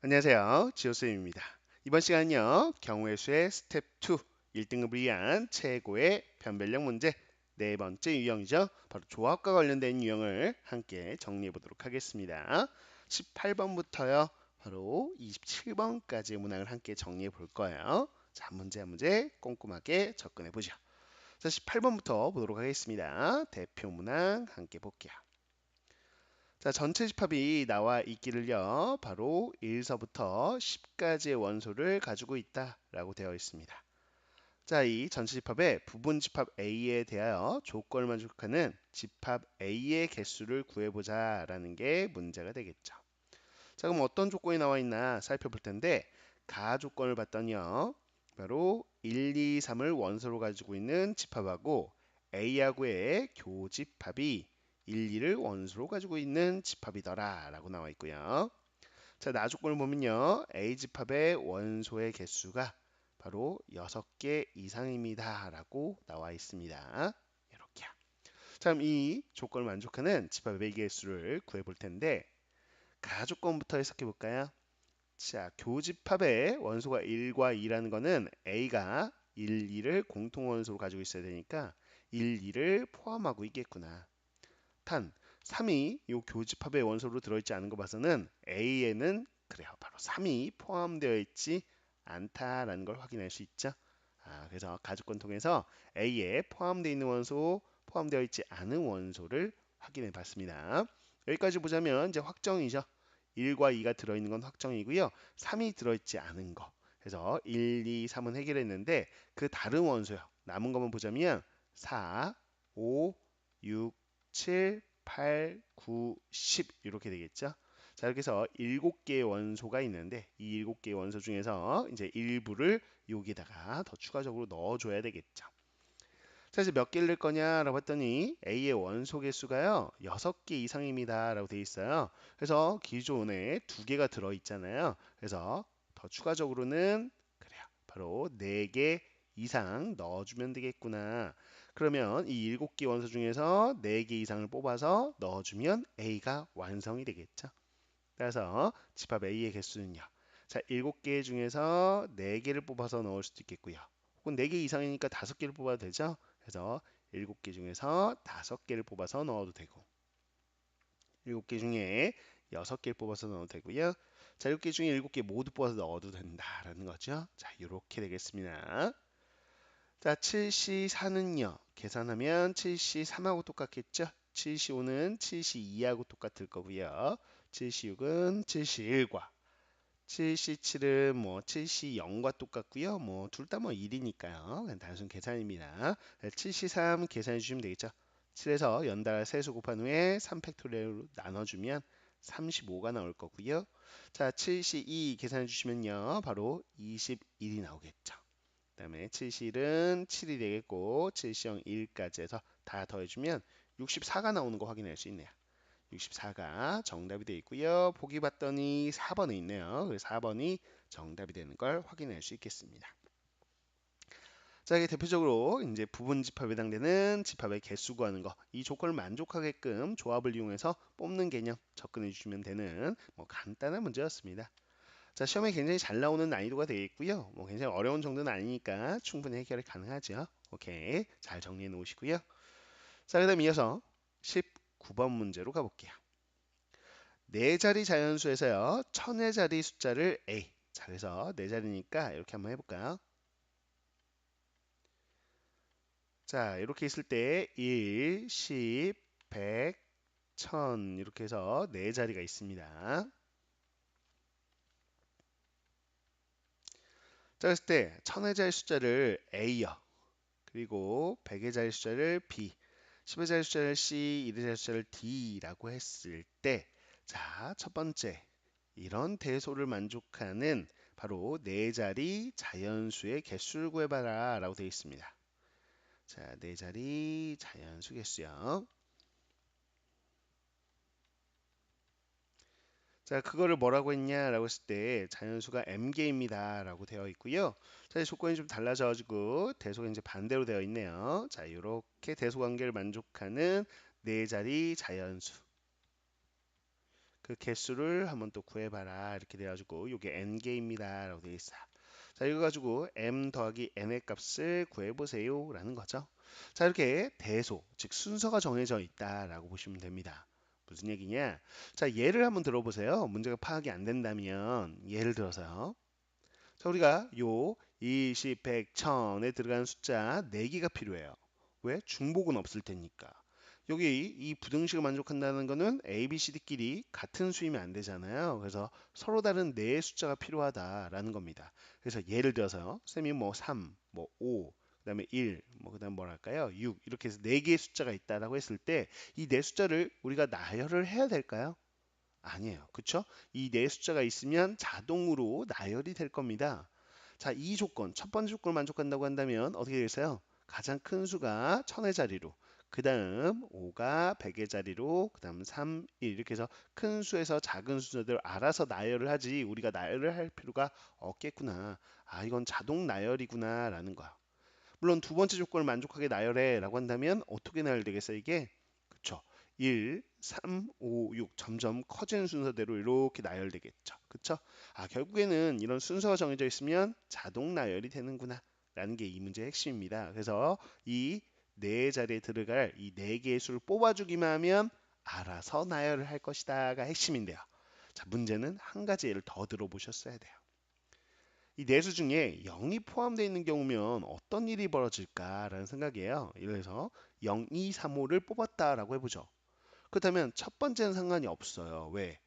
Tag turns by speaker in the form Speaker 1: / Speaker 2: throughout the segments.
Speaker 1: 안녕하세요. 지호쌤입니다. 이번 시간은요, 경우의 수의 스텝 2, 1등급을 위한 최고의 변별력 문제 네 번째 유형이죠. 바로 조합과 관련된 유형을 함께 정리해 보도록 하겠습니다. 18번부터요, 바로 27번까지의 문항을 함께 정리해 볼 거예요. 자, 문제 한 문제 꼼꼼하게 접근해 보죠. 자, 18번부터 보도록 하겠습니다. 대표 문항 함께 볼게요. 자, 전체 집합이 나와 있기를요. 바로 1서부터 10까지의 원소를 가지고 있다라고 되어 있습니다. 자, 이 전체 집합의 부분 집합 A에 대하여 조건을 만족하는 집합 A의 개수를 구해보자라는 게 문제가 되겠죠. 자, 그럼 어떤 조건이 나와 있나 살펴볼 텐데 가 조건을 봤더니요. 바로 1, 2, 3을 원소로 가지고 있는 집합하고 A하고의 교집합이 1, 2를 원소로 가지고 있는 집합이더라 라고 나와 있고요. 자, 나 조건을 보면요. A 집합의 원소의 개수가 바로 6개 이상입니다 라고 나와 있습니다. 이렇게요. 자, 그럼 이 조건을 만족하는 집합의 개수를 구해볼 텐데 가 조건부터 해석해 볼까요? 자, 교집합의 원소가 1과 2라는 거는 A가 1, 2를 공통 원소로 가지고 있어야 되니까 1, 2를 포함하고 있겠구나. 탄 3이 이 교집합의 원소로 들어있지 않은 거 봐서는 A에는 그래요. 바로 3이 포함되어 있지 않다라는 걸 확인할 수 있죠. 그래서 가족권 통해서 A에 포함되어 있는 원소, 포함되어 있지 않은 원소를 확인해 봤습니다. 여기까지 보자면 이제 확정이죠. 1과 2가 들어있는 건 확정이고요. 3이 들어있지 않은 거. 그래서 1, 2, 3은 해결했는데 그 다른 원소요. 남은 것만 보자면 4, 5, 6, 7, 8, 9, 10 이렇게 되겠죠. 자, 이렇게 해서 7개의 원소가 있는데 이 7개의 원소 중에서 이제 일부를 여기다가 더 추가적으로 넣어줘야 되겠죠. 자, 이제 몇 개를 넣을 거냐라고 했더니 A의 원소 개수가요 6개 이상입니다 라고 되어 있어요. 그래서 기존에 2개가 들어있잖아요. 그래서 더 추가적으로는 그래요. 바로 4개 이상 넣어주면 되겠구나. 그러면 이 7개 원소 중에서 4개 이상을 뽑아서 넣어주면 A가 완성이 되겠죠. 따라서 집합 A의 개수는요. 자, 7개 중에서 4개를 뽑아서 넣을 수도 있겠고요. 혹은 4개 이상이니까 5개를 뽑아도 되죠. 그래서 7개 중에서 5개를 뽑아서 넣어도 되고 7개 중에 6개를 뽑아서 넣어도 되고요. 자, 7개 중에 7개 모두 뽑아서 넣어도 된다라는 거죠. 자, 이렇게 되겠습니다. 자, 7C4는요. 계산하면 7C3하고 똑같겠죠? 7C5는 7C2하고 똑같을 거고요. 7C6은 7C1과 7C7은 뭐 7C0과 똑같고요. 뭐 둘 다 뭐 1이니까요. 그냥 단순 계산입니다. 7C3 계산해 주시면 되겠죠. 7에서 연달아 세수 곱한 후에 3팩토리얼로 나눠주면 35가 나올 거고요. 자, 7C2 계산해 주시면요. 바로 21이 나오겠죠. 그다음에 7실은 7이 되겠고 7시0 1까지 해서 다 더해주면 64가 나오는 거 확인할 수 있네요. 64가 정답이 되어 있고요. 보기 봤더니 4번에 있네요. 그래서 4번이 정답이 되는 걸 확인할 수 있겠습니다. 자, 이게 대표적으로 이제 부분 집합에 해당되는 집합의 개수 구하는 거, 이 조건을 만족하게끔 조합을 이용해서 뽑는 개념 접근해 주시면 되는 뭐 간단한 문제였습니다. 자, 시험에 굉장히 잘 나오는 난이도가 되어 있고요. 뭐 굉장히 어려운 정도는 아니니까 충분히 해결이 가능하죠. 오케이, 잘 정리해 놓으시고요. 자, 그다음 이어서 19번 문제로 가볼게요. 네 자리 자연수에서요, 천의 자리 숫자를 A. 자, 그래서 네 자리니까 이렇게 한번 해볼까요? 자, 이렇게 있을 때 1, 10, 100, 1000 이렇게 해서 네 자리가 있습니다. 자, 그랬을 때 천의 자리 숫자를 A요. 그리고 100의 자리 숫자를 B, 10의 자리 숫자를 C, 1의 자리 숫자를 D라고 했을 때, 자, 첫 번째, 이런 대소를 만족하는 바로 네 자리 자연수의 개수를 구해봐라 라고 되어 있습니다. 자, 네 자리 자연수 개수요. 자, 그거를 뭐라고 했냐라고 했을 때 자연수가 m개입니다 라고 되어 있고요. 자, 이 조건이 좀 달라져가지고 대소가 이제 반대로 되어 있네요. 자, 이렇게 대소 관계를 만족하는 네 자리 자연수 그 개수를 한번 또 구해봐라 이렇게 돼가지고 요게 n개입니다 라고 되어 있어요. 자, 이거 가지고 m 더하기 n의 값을 구해보세요 라는 거죠. 자, 이렇게 대소, 즉 순서가 정해져 있다라고 보시면 됩니다. 무슨 얘기냐? 자, 예를 한번 들어보세요. 문제가 파악이 안 된다면 예를 들어서요. 자, 우리가 요 20, 100, 1000에 들어가는 숫자 4개가 필요해요. 왜? 중복은 없을 테니까. 여기 이 부등식을 만족한다는 거는 A, B, C, D끼리 같은 수이면 안 되잖아요. 그래서 서로 다른 4의 숫자가 필요하다라는 겁니다. 그래서 예를 들어서요. 쌤이 뭐 3, 뭐 5, 그다음에 1, 뭐 그다음 뭐랄까요? 6 이렇게 해서 4개의 숫자가 있다라고 했을 때 이 4숫자를 우리가 나열을 해야 될까요? 아니에요. 그쵸? 이 네 숫자가 있으면 자동으로 나열이 될 겁니다. 자, 이 조건, 첫 번째 조건을 만족한다고 한다면 어떻게 되겠어요? 가장 큰 수가 1000의 자리로, 그 다음 5가 100의 자리로, 그 다음 3, 1 이렇게 해서 큰 수에서 작은 수들 알아서 나열을 하지 우리가 나열을 할 필요가 없겠구나. 아, 이건 자동 나열이구나 라는 거야. 물론 두 번째 조건을 만족하게 나열해 라고 한다면 어떻게 나열되겠어요 이게? 그쵸? 1, 3, 5, 6 점점 커지는 순서대로 이렇게 나열되겠죠. 그쵸? 아, 결국에는 이런 순서가 정해져 있으면 자동 나열이 되는구나 라는 게 이 문제의 핵심입니다. 그래서 이 네 자리에 들어갈 이 네 개의 수를 뽑아주기만 하면 알아서 나열을 할 것이다가 핵심인데요. 자, 문제는 한 가지 예를 더 들어보셨어야 돼요. 이 내수 중에 0이 포함되어 있는 경우면 어떤 일이 벌어질까라는 생각이에요. 예를 들어서 0, 2, 3, 5를 뽑았다라고 해보죠. 그렇다면 첫 번째는 상관이 없어요. 왜?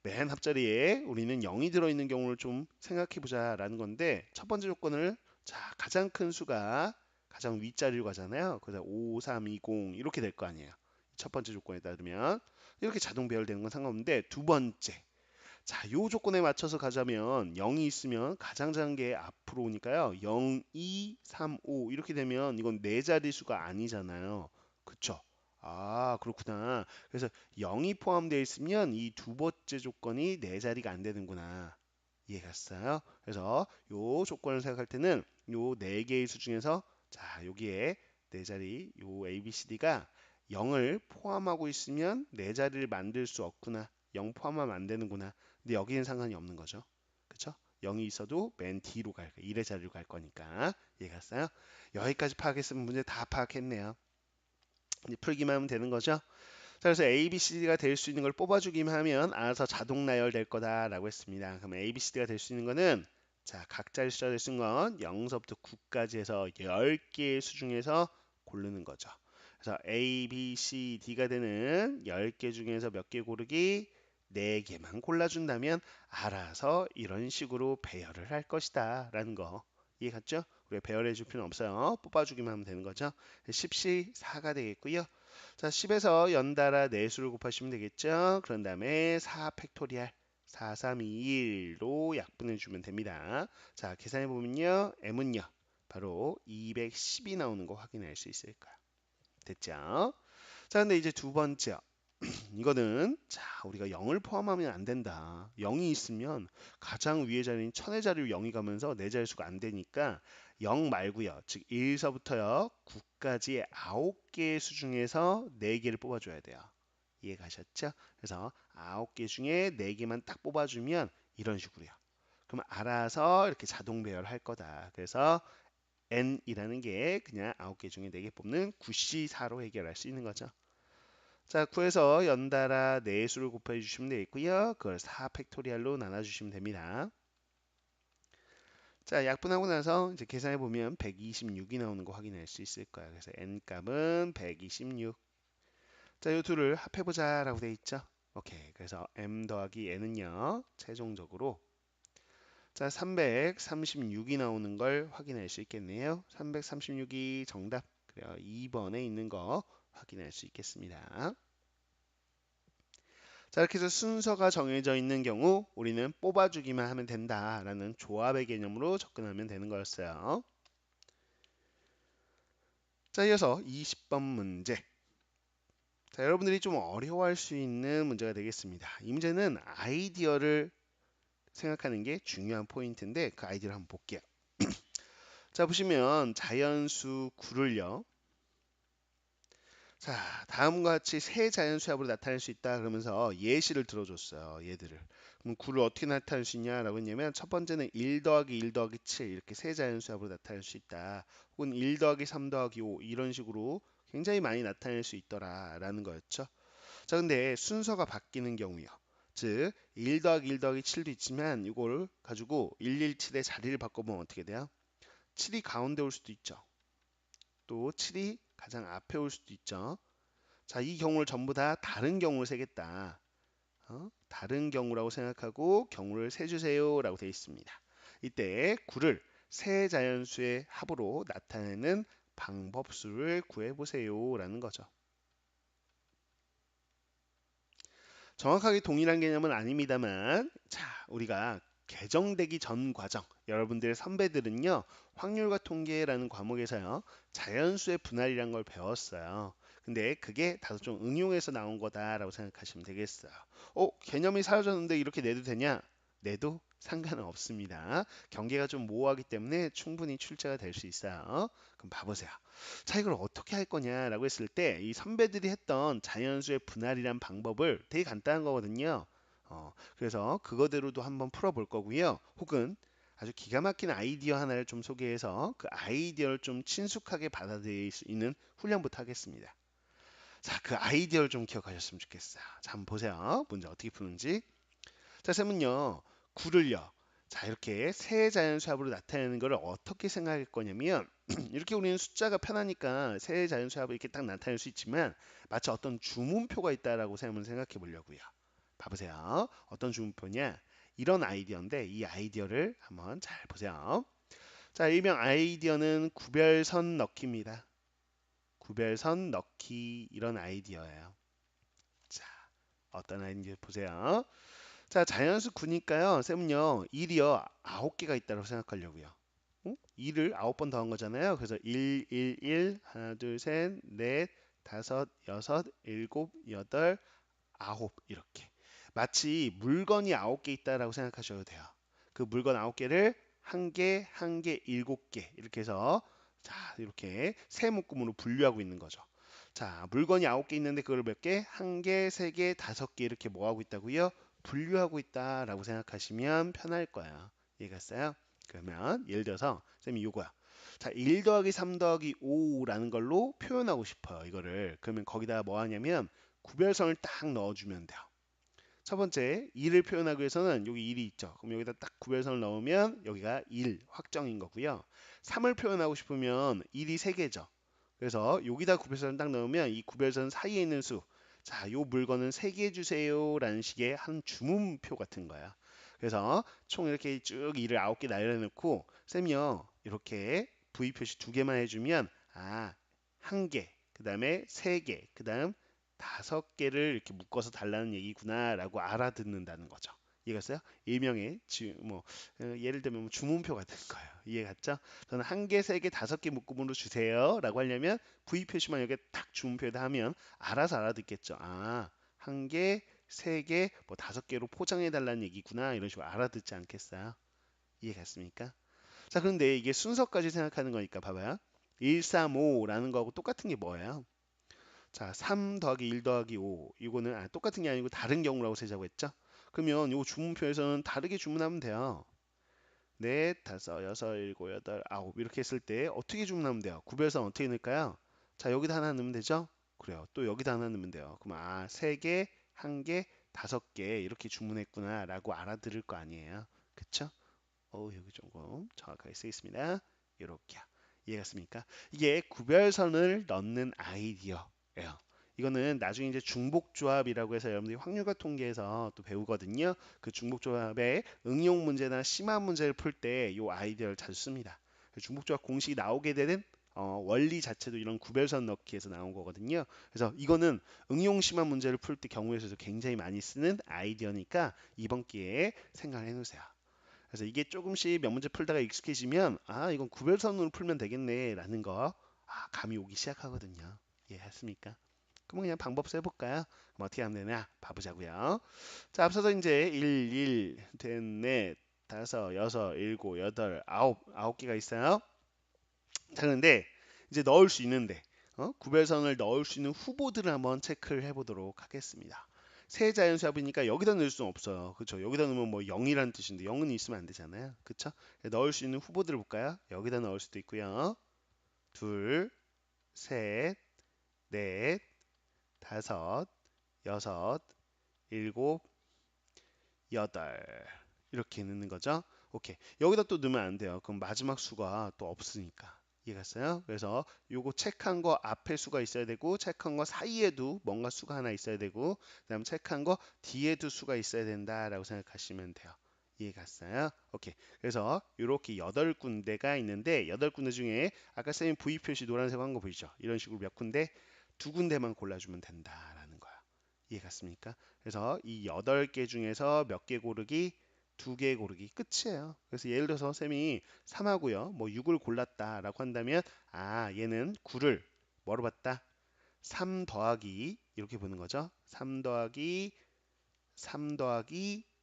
Speaker 1: 맨 앞자리에 우리는 0이 들어있는 경우를 좀 생각해보자라는 건데 첫 번째 조건을 자 가장 큰 수가 가장 윗자리로 가잖아요. 그래서 5, 3, 2, 0 이렇게 될 거 아니에요. 첫 번째 조건에 따르면 이렇게 자동 배열되는 건 상관없는데 두 번째 자, 요 조건에 맞춰서 가자면 0이 있으면 가장 작은 게 앞으로 오니까요. 0, 2, 3, 5 이렇게 되면 이건 네 자릿수가 아니잖아요. 그쵸? 아, 그렇구나. 그래서 0이 포함되어 있으면 이 두 번째 조건이 네 자리가 안 되는구나. 이해갔어요? 그래서 요 조건을 생각할 때는 요 네 개의 수 중에서 자, 여기에 네 자리 요 A, B, C, D가 0을 포함하고 있으면 네 자리를 만들 수 없구나. 0 포함하면 안 되는구나. 근데 여기는 상관이 없는 거죠. 그쵸? 0이 있어도 맨 뒤로 갈 거예요. 1의 자리로 갈 거니까. 이해갔어요? 여기까지 파악했으면 문제 다 파악했네요. 이제 풀기만 하면 되는 거죠. 자, 그래서 A, B, C, D가 될 수 있는 걸 뽑아주기만 하면 알아서 자동 나열될 거다라고 했습니다. 그럼 A, B, C, D가 될 수 있는 거는 자, 각자의 숫자 될 수 있는 건 0서부터 9까지 해서 10개의 수 중에서 고르는 거죠. 그래서 A, B, C, D가 되는 10개 중에서 몇 개 고르기 4개만 골라준다면 알아서 이런 식으로 배열을 할 것이다 라는 거 이해 갔죠? 우리가 배열해 줄 필요는 없어요. 뽑아주기만 하면 되는 거죠. 10시 4가 되겠고요. 자, 10에서 연달아 내수를 곱하시면 되겠죠. 그런 다음에 4 팩토리얼 4321로 약분해 주면 됩니다. 자, 계산해 보면요. m은요. 바로 210이 나오는 거 확인할 수 있을 거예요. 됐죠? 자, 근데 이제 두 번째. 이거는 자, 우리가 0을 포함하면 안 된다. 0이 있으면 가장 위의 자리인 천의 자리로 0이 가면서 네 자릿수가 안 되니까 0 말고요. 즉 1서부터요. 9까지 9개의 수 중에서 4개를 뽑아줘야 돼요. 이해 가셨죠? 그래서 9개 중에 4개만 딱 뽑아주면 이런 식으로요. 그럼 알아서 이렇게 자동 배열할 거다. 그래서 n이라는 게 그냥 9개 중에 4개 뽑는 9C4로 해결할 수 있는 거죠. 자, 9에서 연달아 네 수를 곱해 주시면 되겠고요. 그걸 4 팩토리얼로 나눠 주시면 됩니다. 자, 약분하고 나서 이제 계산해 보면 126이 나오는 거 확인할 수 있을 거예요. 그래서 n 값은 126. 자, 이 둘을 합해 보자라고 돼 있죠. 오케이. 그래서 m 더하기 n은요. 최종적으로 자, 336이 나오는 걸 확인할 수 있겠네요. 336이 정답. 그래요. 2번에 있는 거 확인할 수 있겠습니다. 자, 이렇게 해서 순서가 정해져 있는 경우 우리는 뽑아주기만 하면 된다라는 조합의 개념으로 접근하면 되는 거였어요. 자, 이어서 20번 문제. 자, 여러분들이 좀 어려워할 수 있는 문제가 되겠습니다. 이 문제는 아이디어를 생각하는 게 중요한 포인트인데 그 아이디어를 한번 볼게요. 자, 보시면 자연수 9를요. 자, 다음과 같이 세 자연수합으로 나타낼 수 있다 그러면서 예시를 들어줬어요. 얘들을. 그럼 9를 어떻게 나타낼 수 있냐라고 했냐면 첫 번째는 1 더하기 1 더하기 7 이렇게 세 자연수합으로 나타낼 수 있다. 혹은 1 더하기 3 더하기 5 이런 식으로 굉장히 많이 나타낼 수 있더라라는 거였죠. 자, 근데 순서가 바뀌는 경우요. 즉, 1 더하기 1 더하기 7도 있지만 이걸 가지고 117의 자리를 바꿔보면 어떻게 돼요? 7이 가운데 올 수도 있죠. 또 7이 가장 앞에 올 수도 있죠. 자, 이 경우를 전부 다 다른 경우를 세겠다. 다른 경우라고 생각하고 경우를 세주세요 라고 되어 있습니다. 이때 9를 세 자연수의 합으로 나타내는 방법수를 구해보세요 라는 거죠. 정확하게 동일한 개념은 아닙니다만, 자, 우리가 개정되기 전 과정, 여러분들의 선배들은요, 확률과 통계라는 과목에서요, 자연수의 분할이란 걸 배웠어요. 근데 그게 다소 좀 응용해서 나온 거다라고 생각하시면 되겠어요. 개념이 사라졌는데 이렇게 내도 되냐? 내도 상관은 없습니다. 경계가 좀 모호하기 때문에 충분히 출제가 될 수 있어요. 그럼 봐보세요. 자, 이걸 어떻게 할 거냐라고 했을 때 이 선배들이 했던 자연수의 분할이란 방법을 되게 간단한 거거든요. 그래서 그거대로도 한번 풀어볼 거고요. 혹은 아주 기가 막힌 아이디어 하나를 좀 소개해서 그 아이디어를 좀 친숙하게 받아들일 수 있는 훈련부터 하겠습니다. 자, 그 아이디어를 좀 기억하셨으면 좋겠어요. 자, 한번 보세요. 문제 어떻게 푸는지. 자, 쌤은요, 9를요. 자, 이렇게 세 자연수합으로 나타내는 것을 어떻게 생각할 거냐면, 이렇게 우리는 숫자가 편하니까 세 자연수합을 이렇게 딱 나타낼 수 있지만, 마치 어떤 주문표가 있다라고 한번 생각해 보려고요. 봐보세요. 어떤 주문표냐? 이런 아이디어인데, 이 아이디어를 한번 잘 보세요. 자, 일명 아이디어는 구별선 넣기입니다. 구별선 넣기, 이런 아이디어예요. 자, 어떤 아이디어 보세요. 자, 자연수 9니까요. 쌤은요. 1이요. 9개가 있다고 생각하려고요. 2를 9번 더한 거잖아요. 그래서 1, 1, 1, 하나, 둘, 셋, 넷, 다섯, 여섯, 일곱, 여덟, 아홉 이렇게. 마치 물건이 9개 있다라고 생각하셔도 돼요. 그 물건 9개를 한 개, 한 개, 7개 이렇게 해서 자, 이렇게 세 묶음으로 분류하고 있는 거죠. 자, 물건이 9개 있는데 그걸 몇 개? 한 개, 세 개, 5개 이렇게 뭐 하고 있다고요? 분류하고 있다라고 생각하시면 편할 거예요. 이해갔어요? 그러면 예를 들어서 쌤이 요거야. 자, 1 더하기 3 더하기 5라는 걸로 표현하고 싶어요. 이거를. 그러면 거기다 뭐 하냐면 구별선을 딱 넣어주면 돼요. 첫 번째 2를 표현하기 위해서는 여기 1이 있죠. 그럼 여기다 딱 구별선을 넣으면 여기가 1 확정인 거고요. 3을 표현하고 싶으면 1이 3개죠. 그래서 여기다 구별선을 딱 넣으면 이 구별선 사이에 있는 수, 자, 요 물건은 3개 해주세요 라는 식의 한 주문표 같은 거야. 그래서 총 이렇게 쭉 1을 9개 나열해 놓고 쌤이요 이렇게 V 표시 2개만 해주면 한 개, 그 다음에 3개, 그 다음 5개를 이렇게 묶어서 달라는 얘기구나라고 알아듣는다는 거죠. 이해갔어요? 일명의 예를 들면 뭐 주문표 같은 거예요. 이해 갔죠? 저는 한 개, 세 개, 5개 묶음으로 주세요라고 하려면 V 표시만 여기 딱 주문표에다 하면 알아서 알아듣겠죠. 한 개, 세 개, 뭐 5개로 포장해 달라는 얘기구나 이런 식으로 알아듣지 않겠어요? 이해 갔습니까? 자, 그런데 이게 순서까지 생각하는 거니까 봐봐요. 135라는 거하고 똑같은 게 뭐예요? 자, 3 더하기 1 더하기 5. 이거는 똑같은 게 아니고 다른 경우라고 세자고 했죠? 그러면 이 주문표에서는 다르게 주문하면 돼요. 넷, 다섯, 여섯, 일곱, 여덟, 아홉 이렇게 했을 때 어떻게 주문하면 돼요? 구별선 어떻게 넣을까요? 자, 여기다 하나 넣으면 되죠? 그래요. 또 여기다 하나 넣으면 돼요. 그럼 세 개, 한 개, 5개 이렇게 주문했구나라고 알아들을 거 아니에요. 그쵸? 여기 조금 정확하게 쓰 있습니다. 이렇게요. 이해갔습니까? 이게 구별선을 넣는 아이디어예요. 이거는 나중에 이제 중복조합이라고 해서 여러분들이 확률과 통계에서 또 배우거든요. 그 중복조합의 응용 문제나 심화 문제를 풀 때 이 아이디어를 자주 씁니다. 중복조합 공식이 나오게 되는 원리 자체도 이런 구별선 넣기에서 나온 거거든요. 그래서 이거는 응용 심화 문제를 풀 때 경우에서도 굉장히 많이 쓰는 아이디어니까 이번 기회에 생각해 놓으세요. 그래서 이게 조금씩 몇 문제 풀다가 익숙해지면 이건 구별선으로 풀면 되겠네 라는 거 감이 오기 시작하거든요. 이해했습니까? 그럼 그냥 방법 써볼까요? 그럼 어떻게 하면 되냐? 봐보자고요. 자, 앞서서 이제 1, 1, 넷, 다섯, 여섯, 일곱, 여덟, 아홉 개가 있어요. 자, 그런데 이제 넣을 수 있는데 구별선을 넣을 수 있는 후보들을 한번 체크를 해보도록 하겠습니다. 세 자연수합이니까 여기다 넣을 수는 없어요. 그렇죠? 여기다 넣으면 뭐 0이라는 뜻인데 0은 있으면 안 되잖아요. 그렇죠? 넣을 수 있는 후보들을 볼까요? 여기다 넣을 수도 있고요. 둘, 셋, 넷, 다섯, 여섯, 일곱, 여덟 이렇게 넣는 거죠. 오케이. 여기다 또 넣으면 안 돼요. 그럼 마지막 수가 또 없으니까. 이해갔어요? 그래서 요거 체크한 거 앞에 수가 있어야 되고 체크한 거 사이에도 뭔가 수가 하나 있어야 되고 그다음 체크한 거 뒤에도 수가 있어야 된다라고 생각하시면 돼요. 이해갔어요? 오케이. 그래서 이렇게 8군데가 있는데 8군데 중에 아까 쌤이 V 표시 노란색 한 거 보이죠? 이런 식으로 몇 군데? 두 군데만 골라주면 된다라는 거야. 이해갔습니까? 그래서 이 8개 중에서 몇 개 고르기? 2개 고르기 끝이에요. 그래서 예를 들어서 쌤이 3하고요. 뭐 6을 골랐다라고 한다면 얘는 9를 뭐로 봤다? 3 더하기 이렇게 보는 거죠. 3 더하기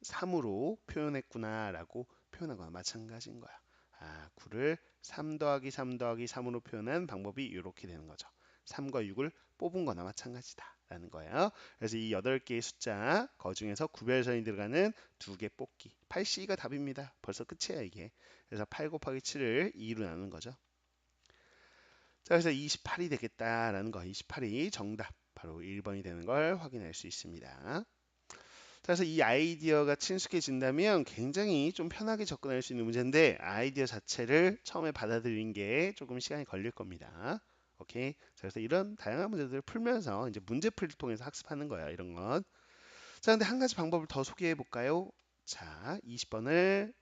Speaker 1: 3으로 표현했구나라고 표현한 거야. 마찬가지인 거야. 9를 3 더하기 3 더하기 3으로 표현한 방법이 이렇게 되는 거죠. 3과 6을 뽑은 거나 마찬가지다 라는 거예요. 그래서 이 8개의 숫자 그 중에서 구별선이 들어가는 2개 뽑기 8C가 답입니다. 벌써 끝이에요 이게. 그래서 8 곱하기 7을 2로 나누는 거죠. 자, 그래서 28이 되겠다라는 거. 28이 정답 바로 1번이 되는 걸 확인할 수 있습니다. 그래서 이 아이디어가 친숙해진다면 굉장히 좀 편하게 접근할 수 있는 문제인데 아이디어 자체를 처음에 받아들이는 게 조금 시간이 걸릴 겁니다. 오케이. 그래서 이런 다양한 문제들을 풀면서 이제 문제풀이를 통해서 학습하는 거예요. 이런 건. 자, 근데 한 가지 방법을 더 소개해 볼까요? 자, 20번을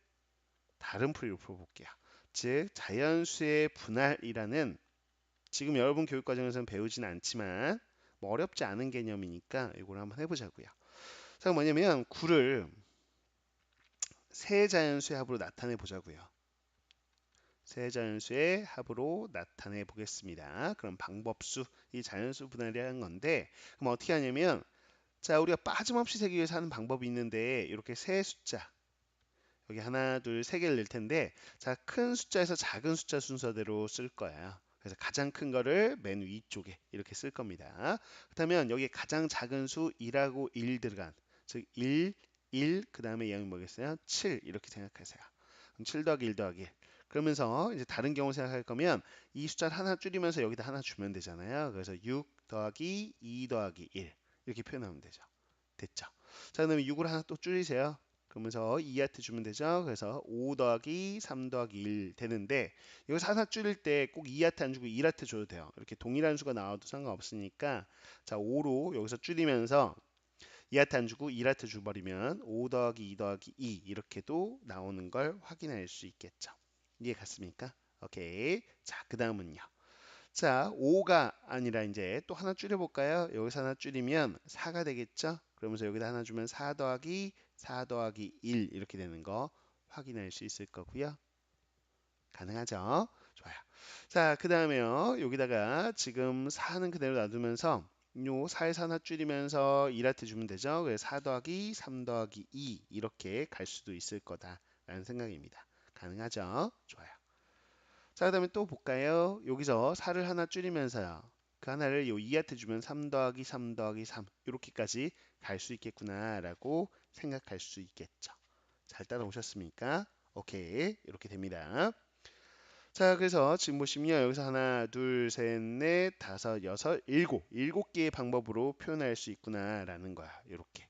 Speaker 1: 다른 풀이로 풀어볼게요. 즉, 자연수의 분할이라는 지금 여러분 교육과정에서는 배우진 않지만 뭐 어렵지 않은 개념이니까 이걸 한번 해보자고요. 자, 뭐냐면 9를 세 자연수의 합으로 나타내 보자고요. 세 자연수의 합으로 나타내 보겠습니다. 그럼 방법수, 이 자연수 분할이라는 건데 그럼 어떻게 하냐면 자, 우리가 빠짐없이 세기 위해서 하는 방법이 있는데 이렇게 세 숫자 여기 하나, 둘, 세 개를 낼 텐데 자, 큰 숫자에서 작은 숫자 순서대로 쓸 거예요. 그래서 가장 큰 거를 맨 위쪽에 이렇게 쓸 겁니다. 그렇다면 여기 가장 작은 수 1하고 1 들어간 즉 1, 그 다음에 얘는 뭐겠어요? 7 이렇게 생각하세요. 그럼 7 더하기 1 더하기 1. 그러면서 이제 다른 경우 생각할 거면 이 숫자를 하나 줄이면서 여기다 하나 주면 되잖아요. 그래서 6 더하기 2 더하기 1 이렇게 표현하면 되죠. 됐죠? 자, 그다음에 6을 하나 또 줄이세요. 그러면서 2한테 주면 되죠. 그래서 5 더하기 3 더하기 1 되는데 여기서 하나 줄일 때 꼭 2한테 안 주고 1한테 줘도 돼요. 이렇게 동일한 수가 나와도 상관없으니까 자 5로 여기서 줄이면서 2한테 안 주고 1한테 줘버리면 5 더하기 2 더하기 2 이렇게도 나오는 걸 확인할 수 있겠죠. 이해 갔습니까? 오케이. 자, 그 다음은요. 자, 5가 아니라 이제 또 하나 줄여볼까요? 여기서 하나 줄이면 4가 되겠죠? 그러면서 여기다 하나 주면 4 더하기 4 더하기 1 이렇게 되는 거 확인할 수 있을 거고요. 가능하죠? 좋아요. 자, 그 다음에요. 여기다가 지금 4는 그대로 놔두면서 요 4에서 하나 줄이면서 1한테 주면 되죠? 그래서 4 더하기 3 더하기 2 이렇게 갈 수도 있을 거다라는 생각입니다. 가능하죠? 좋아요. 자, 그다음에 또 볼까요? 여기서 4를 하나 줄이면서요. 그 하나를 요 2한테 주면 3 더하기 3 더하기 3 이렇게까지 갈 수 있겠구나라고 생각할 수 있겠죠. 잘 따라오셨습니까? 오케이. 이렇게 됩니다. 자, 그래서 지금 보시면 여기서 하나, 둘, 셋, 넷, 다섯, 여섯, 일곱 개의 방법으로 표현할 수 있구나라는 거야. 이렇게.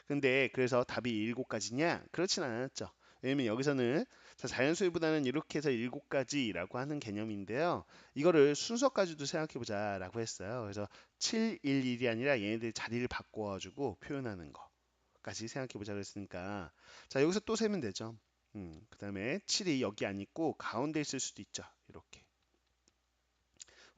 Speaker 1: 근데 그래서 답이 일곱 가지냐? 그렇진 않았죠. 왜냐면 여기서는 자, 자연수보다는 이렇게 해서 일곱 가지라고 하는 개념인데요. 이거를 순서까지도 생각해 보자라고 했어요. 그래서 7, 1, 1이 아니라 얘네들 자리를 바꿔가지고 표현하는 거까지 생각해 보자 그랬으니까 자, 여기서 또 세면 되죠. 그 다음에 7이 여기 안 있고 가운데 있을 수도 있죠. 이렇게.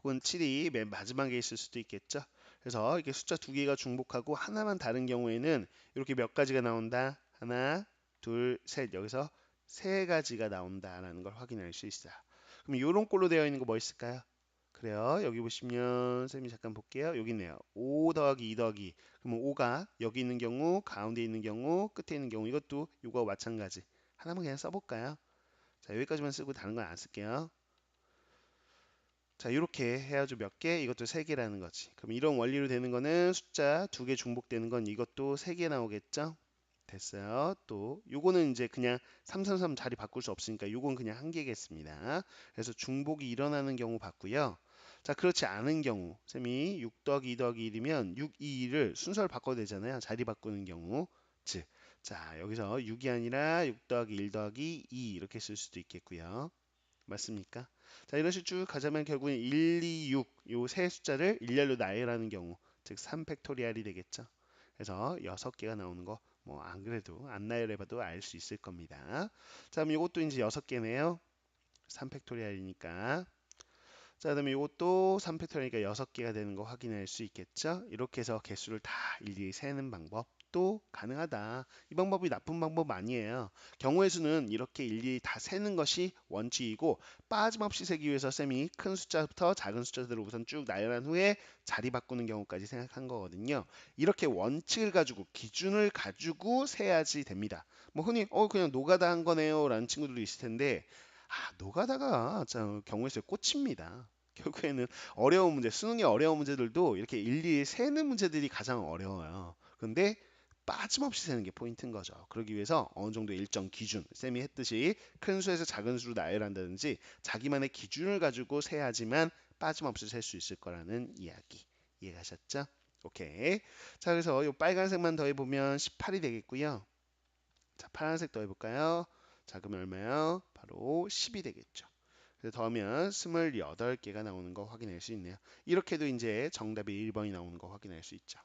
Speaker 1: 혹은 7이 맨 마지막에 있을 수도 있겠죠. 그래서 이게 숫자 두 개가 중복하고 하나만 다른 경우에는 이렇게 몇 가지가 나온다. 하나, 둘, 셋. 여기서 세 가지가 나온다라는 걸 확인할 수 있어요. 그럼 이런 꼴로 되어 있는 거 뭐 있을까요? 그래요. 여기 보시면 쌤이 잠깐 볼게요. 여기 있네요. 5 더하기 2 더하기. 그러면 5가 여기 있는 경우, 가운데 있는 경우, 끝에 있는 경우 이것도 이거와 마찬가지. 하나만 그냥 써볼까요? 자, 여기까지만 쓰고 다른 건 안 쓸게요. 자, 이렇게 해야죠. 몇 개? 이것도 세 개라는 거지. 그럼 이런 원리로 되는 거는 숫자 두 개 중복되는 건 이것도 세 개 나오겠죠? 됐어요. 또 요거는 이제 그냥 333 자리 바꿀 수 없으니까 요건 그냥 한 개겠습니다. 그래서 중복이 일어나는 경우 봤고요. 자, 그렇지 않은 경우 쌤이 6 더하기 2 더하기 1이면 6, 2, 2를 순서를 바꿔도 되잖아요. 자리 바꾸는 경우. 즉, 자, 여기서 6이 아니라 6 더하기 1 더하기 2 이렇게 쓸 수도 있겠고요. 맞습니까? 자, 이런 식으로 쭉 가자면 결국엔 1, 2, 6 요 세 숫자를 일렬로 나열하는 경우 즉 3팩토리얼이 되겠죠. 그래서 6개가 나오는 거 뭐 안 그래도 안 나열해봐도 알 수 있을 겁니다. 자, 그럼 이것도 이제 6개네요. 3팩토리얼이니까. 자, 그다음에 이것도 3팩토리얼이니까 6개가 되는 거 확인할 수 있겠죠. 이렇게 해서 개수를 다 일일이 세는 방법도 가능하다. 이 방법이 나쁜 방법 아니에요. 경우의 수는 이렇게 일일이 다 세는 것이 원칙이고 빠짐없이 세기 위해서 쌤이 큰 숫자부터 작은 숫자들을 우선 쭉 나열한 후에 자리 바꾸는 경우까지 생각한 거거든요. 이렇게 원칙을 가지고 기준을 가지고 세야지 됩니다. 뭐 흔히 그냥 노가다 한 거네요 라는 친구들도 있을 텐데 노가다가 참 경우의 수에 꽂힙니다. 결국에는 어려운 문제, 수능의 어려운 문제들도 이렇게 일일이 세는 문제들이 가장 어려워요. 근데 빠짐없이 세는 게 포인트인 거죠. 그러기 위해서 어느 정도 일정 기준, 쌤이 했듯이 큰 수에서 작은 수로 나열한다든지 자기만의 기준을 가지고 세야지만 빠짐없이 셀 수 있을 거라는 이야기. 이해가셨죠? 오케이. 자, 그래서 이 빨간색만 더해보면 18이 되겠고요. 자, 파란색 더해볼까요? 자, 그럼 얼마요? 바로 10이 되겠죠. 그래서 더하면 28개가 나오는 거 확인할 수 있네요. 이렇게도 이제 정답이 1번이 나오는 거 확인할 수 있죠.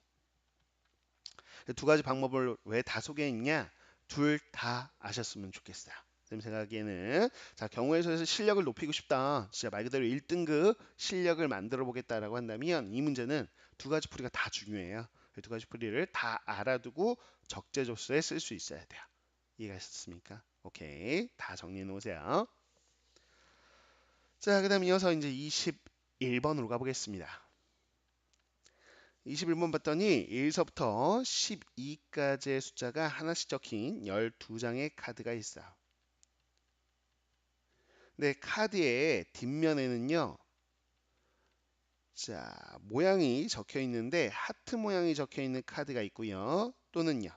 Speaker 1: 두 가지 방법을 왜 다 소개했냐? 둘 다 아셨으면 좋겠어요. 쌤 생각에는 자, 경우의 수에서 실력을 높이고 싶다. 진짜 말 그대로 1등급 실력을 만들어 보겠다라고 한다면 이 문제는 두 가지 풀이가 다 중요해요. 두 가지 풀이를 다 알아두고 적재적소에 쓸 수 있어야 돼요. 이해가셨습니까? 오케이. 다 정리해 놓으세요. 자, 그 다음 이어서 이제 21번으로 가보겠습니다. 21번 봤더니 1서부터 12까지의 숫자가 하나씩 적힌 12장의 카드가 있어요. 근데 카드의 뒷면에는요, 자, 모양이 적혀 있는데 하트 모양이 적혀 있는 카드가 있고요. 또는요,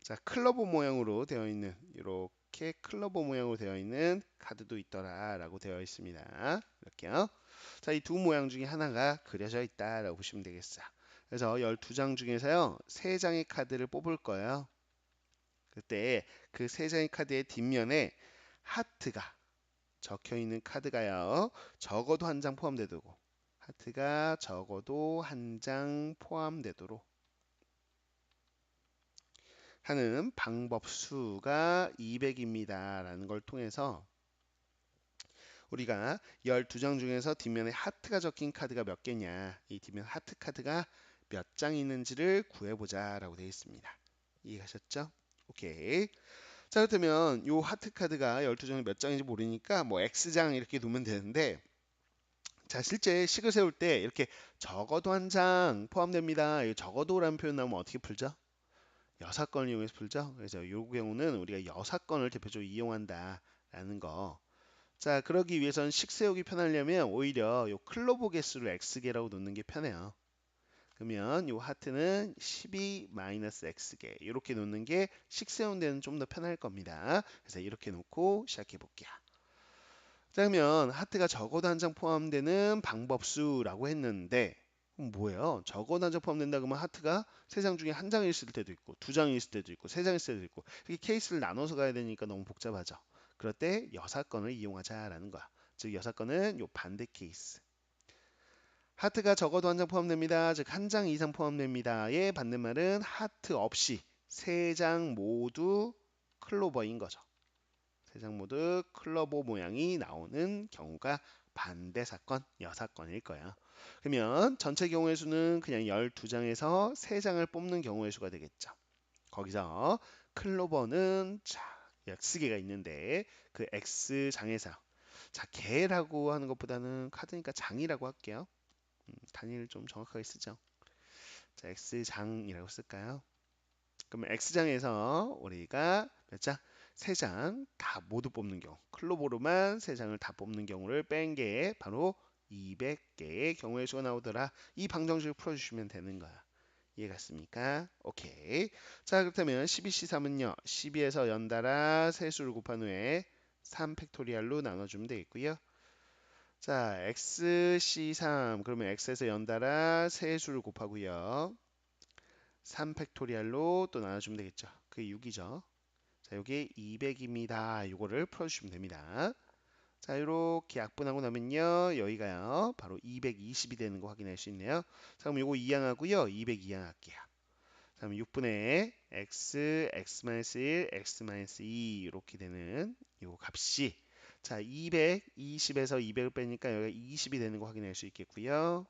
Speaker 1: 자, 클로버 모양으로 되어 있는 이렇게 클로버 모양으로 되어 있는 카드도 있더라라고 되어 있습니다. 이렇게요. 자, 이 두 모양 중에 하나가 그려져 있다라고 보시면 되겠어요. 그래서 12장 중에서요, 3장의 카드를 뽑을 거예요. 그때 그 3장의 카드의 뒷면에 하트가 적혀 있는 카드가요, 적어도 한 장 포함되도록 하트가 적어도 한 장 포함되도록 하는 방법 수가 200입니다. 라는 걸 통해서 우리가 12장 중에서 뒷면에 하트가 적힌 카드가 몇 개냐, 이 뒷면 하트 카드가 몇 장 있는지를 구해보자 라고 되어 있습니다. 이해가셨죠? 오케이. 자, 그렇다면 이 하트 카드가 12장에 몇 장인지 모르니까 뭐 X장 이렇게 놓으면 되는데, 자, 실제 식을 세울 때 이렇게 적어도 한 장 포함됩니다. 이 적어도라는 표현 나오면 어떻게 풀죠? 여사건을 이용해서 풀죠. 그래서 이 경우는 우리가 여사건을 대표적으로 이용한다라는 거. 자, 그러기 위해서는 식 세우기 편하려면 오히려 이 클로버 개수를 x개라고 놓는 게 편해요. 그러면 이 하트는 12-x개 이렇게 놓는 게 식 세우는 데는 좀 더 편할 겁니다. 그래서 이렇게 놓고 시작해 볼게요. 자, 그러면 하트가 적어도 한 장 포함되는 방법수라고 했는데 뭐예요? 적어도 한 장 포함된다 그러면 하트가 세 장 중에 한 장일 때도 있고 두 장일 때도 있고 세 장일 때도 있고 이렇게 케이스를 나눠서 가야 되니까 너무 복잡하죠. 그럴 때 여사건을 이용하자라는 거야. 즉 여사건은 요 반대 케이스. 하트가 적어도 한 장 포함됩니다. 즉 한 장 이상 포함됩니다의 반대말은 하트 없이 세 장 모두 클로버인 거죠. 세 장 모두 클로버 모양이 나오는 경우가 반대 사건, 여사건일 거야. 그러면 전체 경우의 수는 그냥 12장에서 3장을 뽑는 경우의 수가 되겠죠. 거기서 클로버는 자, X개가 있는데 그 X장에서 자, 개라고 하는 것보다는 카드니까 장이라고 할게요. 단위를 좀 정확하게 쓰죠. 자, X장이라고 쓸까요? 그러면 X장에서 우리가 몇 장? 3장 다 모두 뽑는 경우, 클로보로만 3장을 다 뽑는 경우를 뺀 게 바로 200개의 경우의 수가 나오더라. 이 방정식을 풀어주시면 되는 거야. 이해갔습니까? 오케이. 자, 그렇다면 12C3은요. 12에서 연달아 세수를 곱한 후에 3팩토리얼로 나눠주면 되겠고요. 자, XC3 그러면 X에서 연달아 세수를 곱하고요. 3팩토리얼로 또 나눠주면 되겠죠. 그게 6이죠. 자, 여기 200입니다. 이거를 풀어주시면 됩니다. 자, 이렇게 약분하고 나면요. 여기가요. 바로 220이 되는 거 확인할 수 있네요. 자, 그럼 이거 이항하고요. 200 이항할게요. 자, 그럼 6분의 x, x-1, x-2 이렇게 되는 이 값이 자, 220에서 200을 빼니까 여기가 20이 되는 거 확인할 수 있겠고요.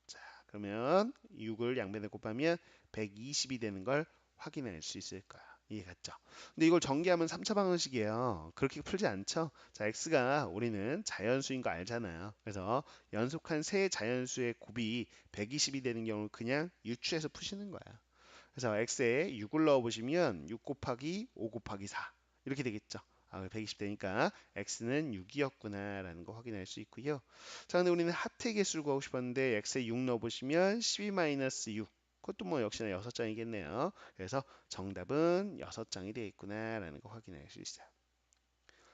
Speaker 1: 자, 그러면 6을 양변에 곱하면 120이 되는 걸 확인할 수 있을 거야. 이해갔죠? 근데 이걸 전개하면 3차 방정식이에요. 그렇게 풀지 않죠? 자, x가 우리는 자연수인 거 알잖아요. 그래서 연속한 세 자연수의 곱이 120이 되는 경우 그냥 유추해서 푸시는 거야. 그래서 x에 6을 넣어보시면 6 곱하기 5 곱하기 4 이렇게 되겠죠. 120 되니까 x는 6이었구나 라는 거 확인할 수 있고요. 자, 근데 우리는 하트의 개수를 구하고 싶었는데 x에 6 넣어보시면 12-6 그것도 뭐 역시나 6장이겠네요. 그래서 정답은 6장이 되겠구나 라는 거 확인할 수 있어요.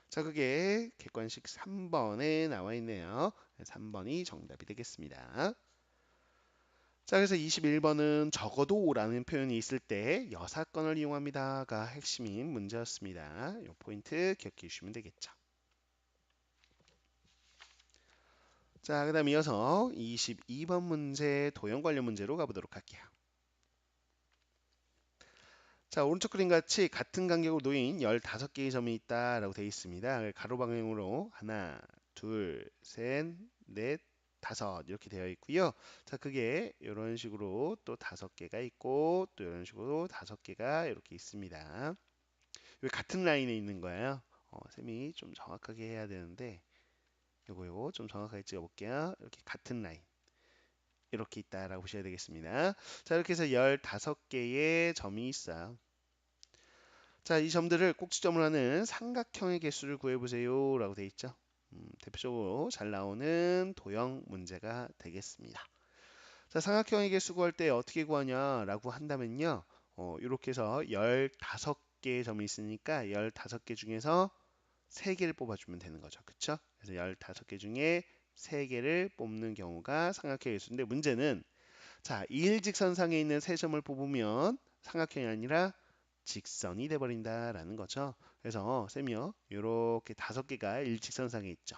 Speaker 1: 자, 그게 객관식 3번에 나와 있네요. 3번이 정답이 되겠습니다. 자, 그래서 21번은 적어도 라는 표현이 있을 때 여사건을 이용합니다가 핵심인 문제였습니다. 이 포인트 기억해 주시면 되겠죠. 자, 그 다음 이어서 22번 문제 도형 관련 문제로 가보도록 할게요. 자, 오른쪽 그림 같이 같은 간격으로 놓인 15개의 점이 있다라고 되어 있습니다. 가로 방향으로 하나, 둘, 셋, 넷, 다섯 이렇게 되어 있고요. 자, 그게 이런 식으로 또 5개가 있고 또 이런 식으로 5개가 이렇게 있습니다. 왜 같은 라인에 있는 거예요? 쌤이 좀 정확하게 해야 되는데 요거 좀 정확하게 찍어볼게요. 이렇게 같은 라인 이렇게 있다라고 보셔야 되겠습니다. 자, 이렇게 해서 15개의 점이 있어요. 자, 이 점들을 꼭지점을 하는 삼각형의 개수를 구해보세요 라고 되어 있죠. 대표적으로 잘 나오는 도형 문제가 되겠습니다. 자, 삼각형의 개수 구할 때 어떻게 구하냐라고 한다면요. 이렇게 해서 15개의 점이 있으니까 15개 중에서 3개를 뽑아주면 되는 거죠. 그쵸? 그래서 15개 중에 3개를 뽑는 경우가 삼각형의 개수인데 문제는 자, 이일직선상에 있는 세 점을 뽑으면 삼각형이 아니라 직선이 돼버린다라는 거죠. 그래서 쌤이요, 이렇게 5개가 일직선상에 있죠.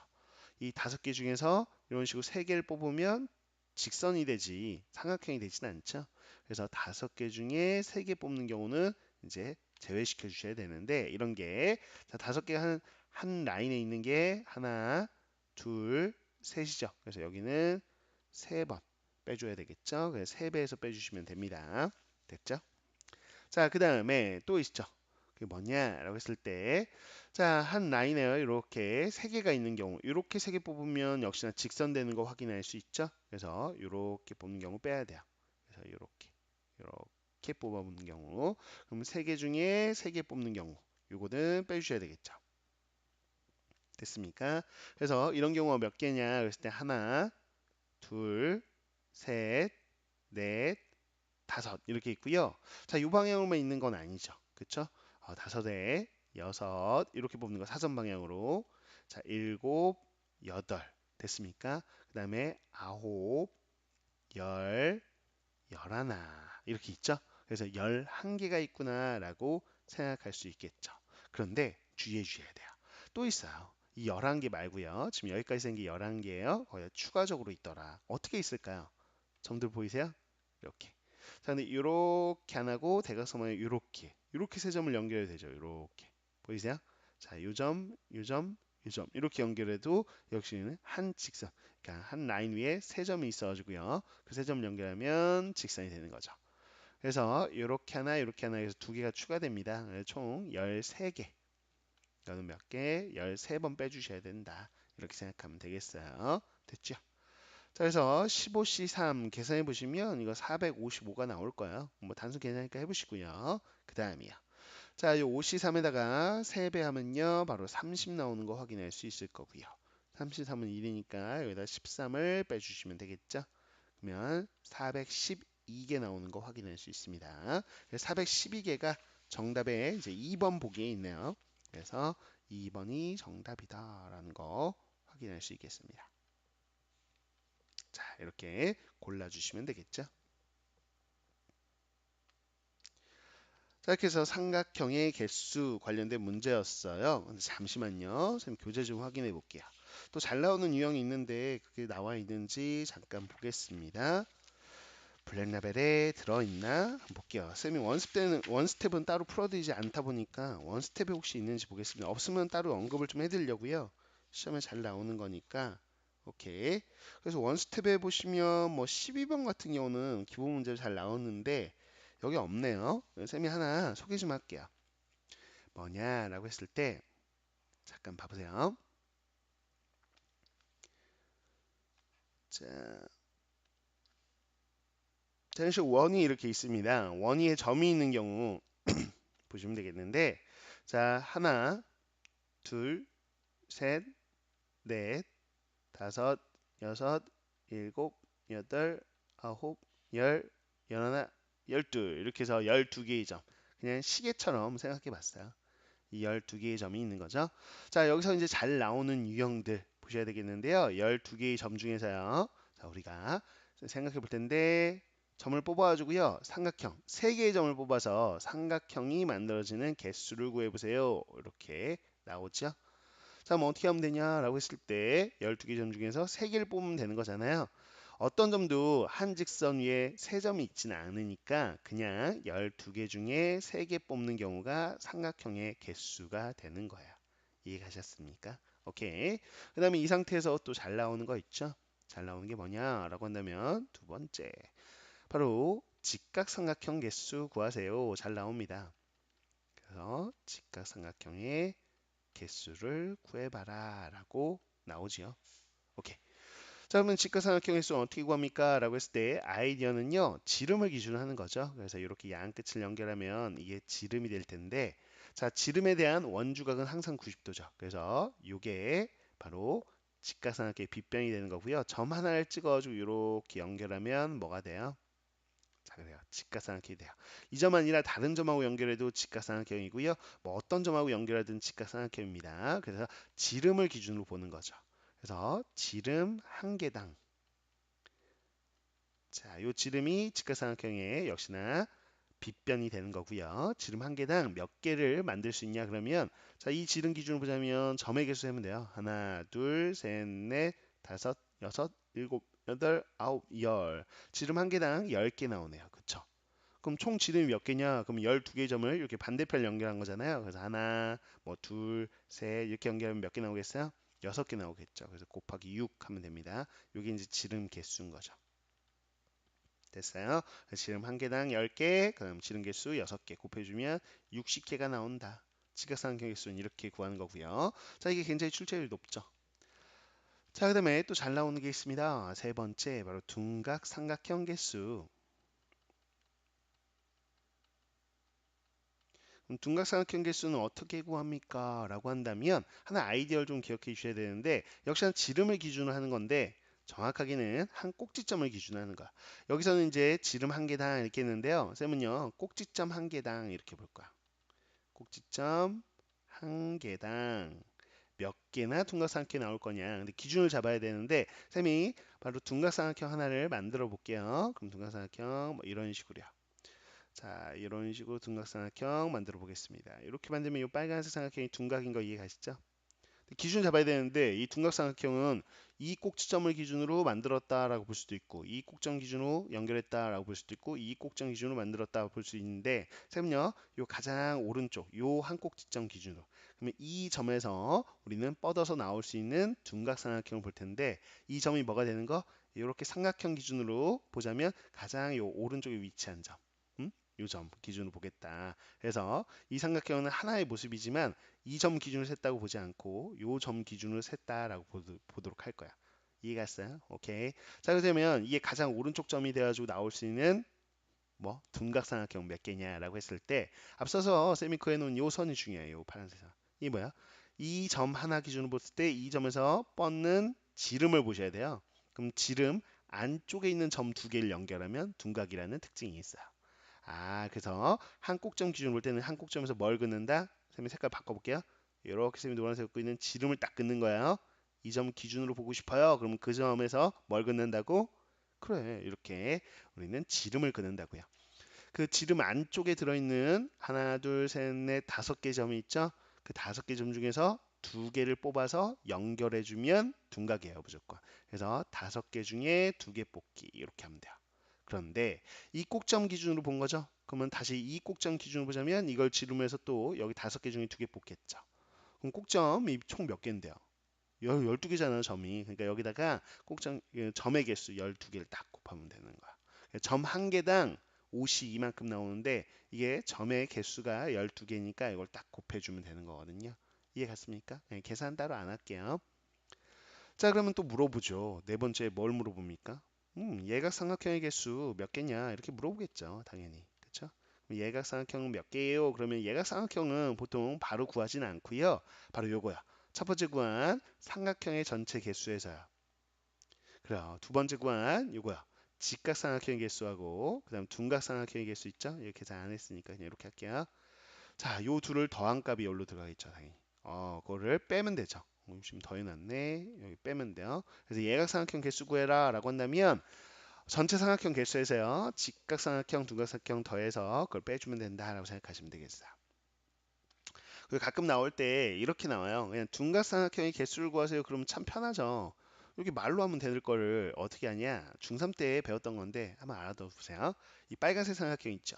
Speaker 1: 이 5개 중에서 이런 식으로 3개를 뽑으면 직선이 되지 삼각형이 되진 않죠. 그래서 5개 중에 3개 뽑는 경우는 이제 제외시켜 주셔야 되는데 이런 게 자, 5개가 한 라인에 있는 게 하나, 둘, 셋이죠. 그래서 여기는 3번 빼줘야 되겠죠. 그래서 3배에서 빼주시면 됩니다. 됐죠? 자, 그 다음에 또 있죠. 그게 뭐냐라고 했을 때, 자, 한 라인에 이렇게 3개가 있는 경우, 이렇게 3개 뽑으면 역시나 직선되는 거 확인할 수 있죠. 그래서 이렇게 뽑는 경우 빼야 돼요. 그래서 이렇게 뽑아보는 경우, 그럼 3개 중에 3개 뽑는 경우, 요거는 빼주셔야 되겠죠. 됐습니까? 그래서 이런 경우가 몇 개냐 그랬을 때 하나, 둘, 셋, 넷, 다섯 이렇게 있고요. 자, 이 방향으로만 있는 건 아니죠. 그쵸? 다섯에 여섯 이렇게 뽑는 거 사선 방향으로. 자, 일곱, 여덟 됐습니까? 그 다음에 아홉, 열, 열하나 이렇게 있죠? 그래서 11개가 있구나라고 생각할 수 있겠죠. 그런데 주의해 주셔야 돼요. 또 있어요. 이 11개 말고요. 지금 여기까지 생긴 게 11개예요. 거기에 추가적으로 있더라. 어떻게 있을까요? 점들 보이세요? 이렇게. 자, 근데 이렇게 안 하고 대각선에 이렇게 세 점을 연결해야 되죠. 이렇게. 보이세요? 자, 요 점, 요 점, 요 점. 이렇게 연결해도 역시는 한 직선. 그러니까 한 라인 위에 세 점이 있어가지고요. 그 세 점 연결하면 직선이 되는 거죠. 그래서 이렇게 하나 해서 두 개가 추가됩니다. 그래서 총 13개. 이거는 몇 개? 13번 빼주셔야 된다. 이렇게 생각하면 되겠어요. 됐죠? 자, 그래서 15C3 계산해 보시면 이거 455가 나올 거예요. 뭐 단순 계산이니까 해보시고요. 그 다음이요. 자, 이 5C3에다가 3배 하면요. 바로 30 나오는 거 확인할 수 있을 거고요. 33은 1이니까 여기다 13을 빼주시면 되겠죠. 그러면 412개 나오는 거 확인할 수 있습니다. 412개가 정답에 이제 2번 보기에 있네요. 그래서 2번이 정답이다라는 거 확인할 수 있겠습니다. 자, 이렇게 골라주시면 되겠죠. 자, 이렇게 해서 삼각형의 개수 관련된 문제였어요. 근데 잠시만요. 선생님 교재 좀 확인해 볼게요. 또 잘 나오는 유형이 있는데 그게 나와 있는지 잠깐 보겠습니다. 블랙라벨에 들어있나? 한번 볼게요. 선생님 원스텝은 따로 풀어드리지 않다 보니까 원스텝에 혹시 있는지 보겠습니다. 없으면 따로 언급을 좀 해드리려고요. 시험에 잘 나오는 거니까. 오케이. 그래서 원스텝에 보시면 뭐 12번 같은 경우는 기본 문제로 잘 나오는데 여기 없네요. 쌤이 하나 소개 좀 할게요. 뭐냐라고 했을 때 잠깐 봐보세요. 자, 전식 원이 이렇게 있습니다. 원위에 점이 있는 경우 보시면 되겠는데, 자, 하나, 둘, 셋, 넷, 다섯, 여섯, 일곱, 여덟, 아홉, 열, 열하나, 열둘 이렇게 해서 12개의 점. 그냥 시계처럼 생각해 봤어요. 이 12개의 점이 있는 거죠. 자, 여기서 이제 잘 나오는 유형들 보셔야 되겠는데요. 12개의 점 중에서요. 자, 우리가 생각해 볼 텐데 점을 뽑아주고요. 삼각형 3개의 점을 뽑아서 삼각형이 만들어지는 개수를 구해 보세요. 이렇게 나오죠. 자, 뭐 어떻게 하면 되냐라고 했을 때 12개 점 중에서 3개를 뽑으면 되는 거잖아요. 어떤 점도 한 직선 위에 3점이 있지는 않으니까 그냥 12개 중에 3개 뽑는 경우가 삼각형의 개수가 되는 거예요. 이해가셨습니까? 오케이. 그 다음에 이 상태에서 또 잘 나오는 거 있죠? 잘 나오는 게 뭐냐라고 한다면 두 번째. 바로 직각삼각형 개수 구하세요. 잘 나옵니다. 그래서 직각삼각형의 개수를 구해봐라 라고 나오지요. 오케이. 자, 그러면 직각삼각형 개수는 어떻게 구합니까? 라고 했을 때 아이디어는요. 지름을 기준으로 하는 거죠. 그래서 이렇게 양 끝을 연결하면 이게 지름이 될 텐데 자, 지름에 대한 원주각은 항상 90도죠. 그래서 이게 바로 직각삼각형의 빗변이 되는 거고요. 점 하나를 찍어가지고 이렇게 연결하면 뭐가 돼요? 자, 그래요. 직각삼각형이 돼요. 이 점 아니라 다른 점하고 연결해도 직각삼각형이고요. 뭐 어떤 점하고 연결하든 직각삼각형입니다. 그래서 지름을 기준으로 보는 거죠. 그래서 지름 한 개당 자, 요 지름이 직각삼각형의 역시나 빗변이 되는 거고요. 지름 한 개당 몇 개를 만들 수 있냐 그러면 자, 이 지름 기준으로 보자면 점의 개수 하면 돼요. 하나, 둘, 셋, 넷, 다섯, 여섯, 일곱, 여덟, 아홉, 열. 지름 한 개당 10개 나오네요. 그쵸? 그럼 총 지름이 몇 개냐? 그럼 12개의 점을 이렇게 반대편 연결한 거잖아요. 그래서 하나, 뭐 둘, 셋 이렇게 연결하면 몇 개 나오겠어요? 6개 나오겠죠. 그래서 곱하기 6 하면 됩니다. 이게 이제 지름 개수인 거죠. 됐어요? 지름 한 개당 10개, 그럼 지름 개수 6개 곱해주면 60개가 나온다. 직각삼각형 개수는 이렇게 구하는 거고요. 자, 이게 굉장히 출제율이 높죠. 자, 그 다음에 또 잘 나오는 게 있습니다. 세 번째, 바로 둔각 삼각형 개수. 그럼 둔각삼각형 개수는 어떻게 구합니까? 라고 한다면 하나 아이디어를 좀 기억해 주셔야 되는데 역시나 지름을 기준으로 하는 건데 정확하게는 한 꼭지점을 기준으로 하는 거야. 여기서는 이제 지름 한 개당 이렇게 했는데요. 쌤은요 꼭지점 한 개당 이렇게 볼 거야. 꼭지점 한 개당 몇 개나 둔각삼각형이 나올 거냐. 근데 기준을 잡아야 되는데 쌤이 바로 둔각삼각형 하나를 만들어 볼게요. 그럼 둔각삼각형 뭐 이런 식으로요. 자, 이런 식으로 둔각삼각형 만들어 보겠습니다. 이렇게 만들면 이 빨간색 삼각형이 둔각인 거 이해가시죠? 기준 잡아야 되는데 이 둔각삼각형은 이 꼭지점을 기준으로 만들었다라고 볼 수도 있고 이 꼭지점 기준으로 연결했다라고 볼 수도 있고 이 꼭지점 기준으로 만들었다 볼 수 있는데 쌤은요 요 가장 오른쪽 요 한 꼭지점 기준으로 그러면 이 점에서 우리는 뻗어서 나올 수 있는 둔각삼각형을 볼 텐데 이 점이 뭐가 되는 거? 이렇게 삼각형 기준으로 보자면 가장 요 오른쪽에 위치한 점 요점 기준으로 보겠다. 그래서 이 삼각형은 하나의 모습이지만 이 점 기준으로 셌다고 보지 않고 요 점 기준으로 셌다라고 보도록 할 거야. 이해갔어요? 오케이. 자, 그러면 이게 가장 오른쪽 점이 돼가지고 나올 수 있는 뭐 둔각삼각형 몇 개냐라고 했을 때 앞서서 쌤이 그해놓은 요 선이 중요해요. 요 파란색 선. 이게 뭐야? 이 점 하나 기준으로 봤을 때 이 점에서 뻗는 지름을 보셔야 돼요. 그럼 지름 안쪽에 있는 점 두 개를 연결하면 둔각이라는 특징이 있어요. 아, 그래서 한 꼭점 기준으로 볼 때는 한 꼭점에서 뭘 긋는다? 쌤이 색깔 바꿔볼게요. 이렇게 쌤이 노란색 긋고 있는 지름을 딱 긋는 거예요. 이 점 기준으로 보고 싶어요. 그러면 그 점에서 뭘 긋는다고? 그래, 이렇게 우리는 지름을 긋는다고요. 그 지름 안쪽에 들어있는 하나, 둘, 셋, 넷, 다섯 개 점이 있죠? 그 다섯 개 점 중에서 두 개를 뽑아서 연결해주면 둔각이에요, 무조건. 그래서 다섯 개 중에 두 개 뽑기 이렇게 하면 돼요. 그런데 이 꼭점 기준으로 본 거죠? 그러면 다시 이 꼭점 기준으로 보자면 이걸 지름해서 또 여기 다섯 개 중에 두 개 뽑겠죠. 그럼 꼭점이 총 몇 개인데요? 12개잖아요, 점이. 그러니까 여기다가 꼭점, 점의 개수 12개를 딱 곱하면 되는 거야. 점 한 개당 옷이 이만큼 나오는데 이게 점의 개수가 12개니까 이걸 딱 곱해주면 되는 거거든요. 이해 갔습니까? 네, 계산 따로 안 할게요. 자, 그러면 또 물어보죠. 네 번째 뭘 물어봅니까? 예각삼각형의 개수 몇 개냐? 이렇게 물어보겠죠. 당연히. 그쵸? 예각삼각형은 몇 개예요? 그러면 예각삼각형은 보통 바로 구하지는 않고요. 바로 요거야. 첫 번째 구한 삼각형의 전체 개수에서요. 그래요. 두 번째 구한 요거야. 직각삼각형의 개수하고 그다음 둔각삼각형의 개수 있죠? 이렇게 계산 안 했으니까 그냥 이렇게 할게요. 자, 요 둘을 더한 값이 여기로 들어가겠죠, 당연히. 그거를 빼면 되죠. 지금 더해놨네. 여기 빼면 돼요. 그래서 예각삼각형 개수 구해라라고 한다면 전체 삼각형 개수에서요. 직각삼각형, 둔각삼각형 더해서 그걸 빼주면 된다라고 생각하시면 되겠어요. 그리고 가끔 나올 때 이렇게 나와요. 그냥 둔각삼각형의 개수를 구하세요. 그러면 참 편하죠. 여기 말로 하면 되는 거를 어떻게 하냐? 중3 때 배웠던 건데 한번 알아둬 보세요. 이 빨간색 삼각형 있죠?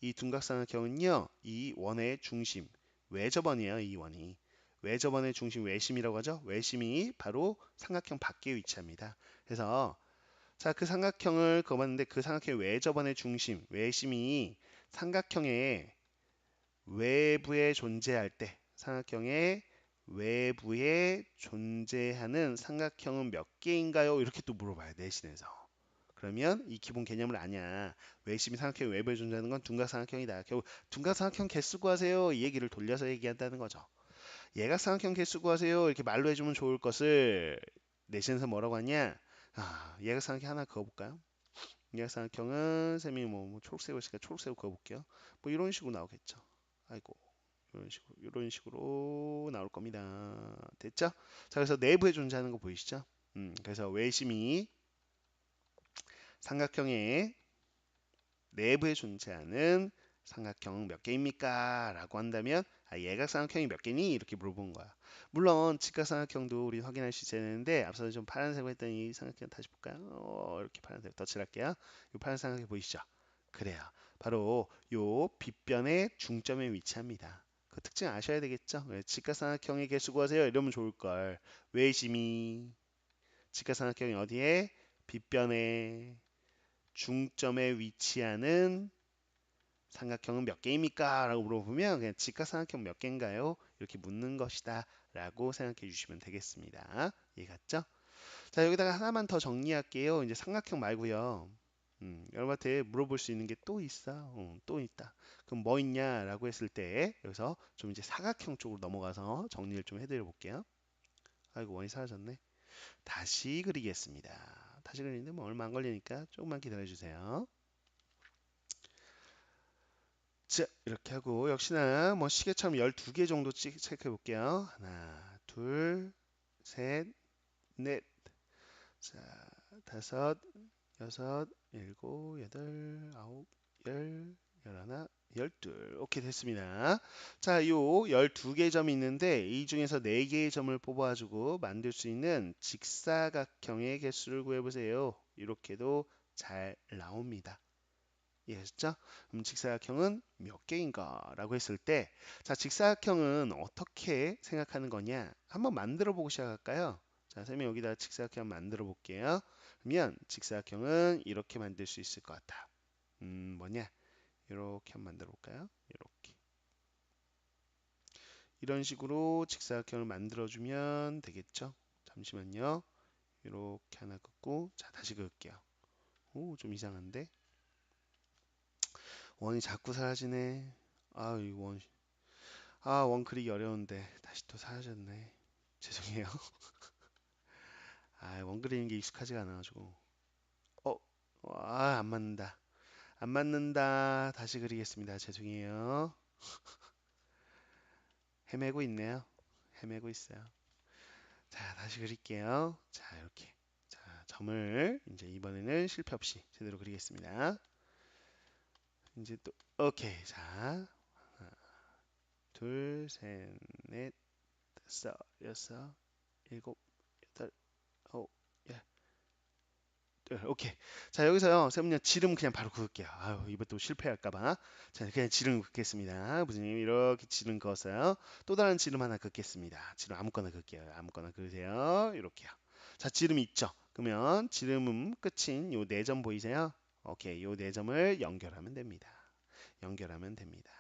Speaker 1: 이 둔각삼각형은요. 이 원의 중심, 외접원이에요. 이 원이. 외접원의 중심 외심이라고 하죠. 외심이 바로 삼각형 밖에 위치합니다. 그래서 자, 그 삼각형을 그어봤는데 그 삼각형의 외접원의 중심, 외심이 삼각형의 외부에 존재할 때 삼각형의 외부에 존재하는 삼각형은 몇 개인가요? 이렇게 또 물어봐요. 내신에서. 그러면 이 기본 개념을 아냐. 외심이 삼각형 외부에 존재하는 건 둔각삼각형이다. 결국 둔각삼각형 개수 구하세요. 이 얘기를 돌려서 얘기한다는 거죠. 예각삼각형 개수 구하세요. 이렇게 말로 해주면 좋을 것을 내신에서 뭐라고 하냐. 예각삼각형 하나 그어볼까요? 예각삼각형은 쌤이 뭐 초록색으로 있으니까 초록색으로 그어볼게요. 뭐 이런 식으로 나오겠죠. 아이고. 이런 식으로 나올 겁니다. 됐죠? 자, 그래서 내부에 존재하는 거 보이시죠? 그래서 외심이 삼각형의 내부에 존재하는 삼각형 몇 개입니까? 라고 한다면 예각삼각형이 몇 개니? 이렇게 물어본 거야. 물론 직각삼각형도 우리 확인할 수 있어야 되는데 앞서 좀 파란색으로 했던 이 삼각형 다시 볼까요? 이렇게 파란색 덧칠할게요. 이 파란색 삼각형 보이시죠? 그래요. 바로 요 빗변의 중점에 위치합니다. 그 특징 아셔야 되겠죠? 직각삼각형의 개수 구하세요. 이러면 좋을 걸. 외심이 직각삼각형이 어디에? 빗변에 중점에 위치하는 삼각형은 몇 개입니까? 라고 물어보면 그냥 직각삼각형 몇 개인가요? 이렇게 묻는 것이다 라고 생각해 주시면 되겠습니다. 이해갔죠? 자, 여기다가 하나만 더 정리할게요. 이제 삼각형 말고요. 여러분한테 물어볼 수 있는 게 또 있어. 또 있다. 그럼 뭐 있냐라고 했을 때 여기서 좀 이제 사각형 쪽으로 넘어가서 정리를 좀 해드려 볼게요. 아이고, 원이 사라졌네. 다시 그리겠습니다. 다시 그리는데 뭐 얼마 안 걸리니까 조금만 기다려 주세요. 자, 이렇게 하고 역시나 뭐 시계처럼 12개 정도 체크해 볼게요. 하나, 둘, 셋, 넷, 자, 다섯, 여섯, 일곱, 여덟, 아홉, 열, 열하나, 열둘. 오케이, 됐습니다. 자, 요 12개 점이 있는데 이 중에서 4개의 점을 뽑아가지고 만들 수 있는 직사각형의 개수를 구해보세요. 이렇게도 잘 나옵니다. 이해하셨죠? 그럼 직사각형은 몇 개인가? 라고 했을 때, 자, 직사각형은 어떻게 생각하는 거냐? 한번 만들어 보고 시작할까요? 자, 선생님이 여기다 직사각형 만들어 볼게요. 그러면 직사각형은 이렇게 만들 수 있을 것 같아. 뭐냐? 이렇게 한번 만들어 볼까요? 이렇게. 이런 식으로 직사각형을 만들어 주면 되겠죠? 잠시만요. 이렇게 하나 긋고, 자, 다시 그을게요. 오, 좀 이상한데? 원이 자꾸 사라지네. 아, 이 원. 아, 원 그리기 어려운데 다시 또 사라졌네. 죄송해요. 아, 원 그리는 게 익숙하지가 않아가지고. 어, 안 맞는다. 안 맞는다. 다시 그리겠습니다. 죄송해요. 헤매고 있네요. 헤매고 있어요. 자, 다시 그릴게요. 자, 이렇게. 자, 점을 이제 이번에는 실패 없이 제대로 그리겠습니다. 이제 또, 오케이. 자, 하나, 둘, 셋, 넷, 다섯, 여섯, 일곱, 여덟, 아홉, 열. 오케이. 자, 여기서요, 쌤은요, 지름 그냥 바로 그을게요. 아유, 이것도 실패할까봐. 자, 그냥 지름 긋겠습니다. 부모님 이렇게 지름 그었어요. 또 다른 지름 하나 긋겠습니다. 지름 아무거나 긋게요. 아무거나 그으세요. 이렇게요. 자, 지름이 있죠? 그러면 지름 끝인 요 네 점 보이세요? 오케이. 요 네 점을 연결하면 됩니다. 연결하면 됩니다.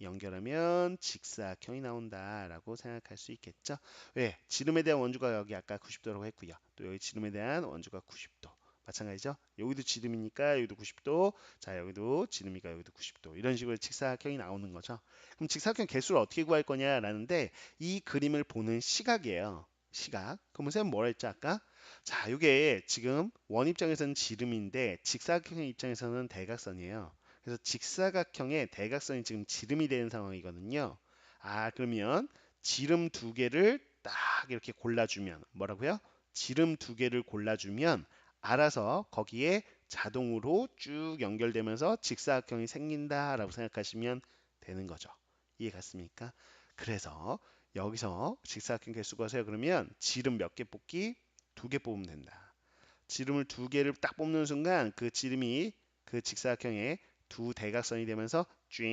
Speaker 1: 연결하면 직사각형이 나온다라고 생각할 수 있겠죠? 왜? 지름에 대한 원주가 여기 아까 90도라고 했고요. 또 여기 지름에 대한 원주가 90도. 마찬가지죠? 여기도 지름이니까 여기도 90도. 자, 여기도 지름이니까 여기도 90도. 이런 식으로 직사각형이 나오는 거죠. 그럼 직사각형 개수를 어떻게 구할 거냐라는데 이 그림을 보는 시각이에요. 시각. 그럼 선생님 뭐라 했죠 아까? 자, 이게 지금 원 입장에서는 지름인데 직사각형 입장에서는 대각선이에요. 그래서 직사각형의 대각선이 지금 지름이 되는 상황이거든요. 아, 그러면 지름 두 개를 딱 이렇게 골라주면 뭐라고요? 지름 두 개를 골라주면 알아서 거기에 자동으로 쭉 연결되면서 직사각형이 생긴다라고 생각하시면 되는 거죠. 이해 갔습니까? 그래서 여기서 직사각형 개수 구하세요. 그러면 지름 몇 개 뽑기? 두 개 뽑으면 된다. 지름을 두 개를 딱 뽑는 순간 그 지름이 그 직사각형의 두 대각선이 되면서 쭉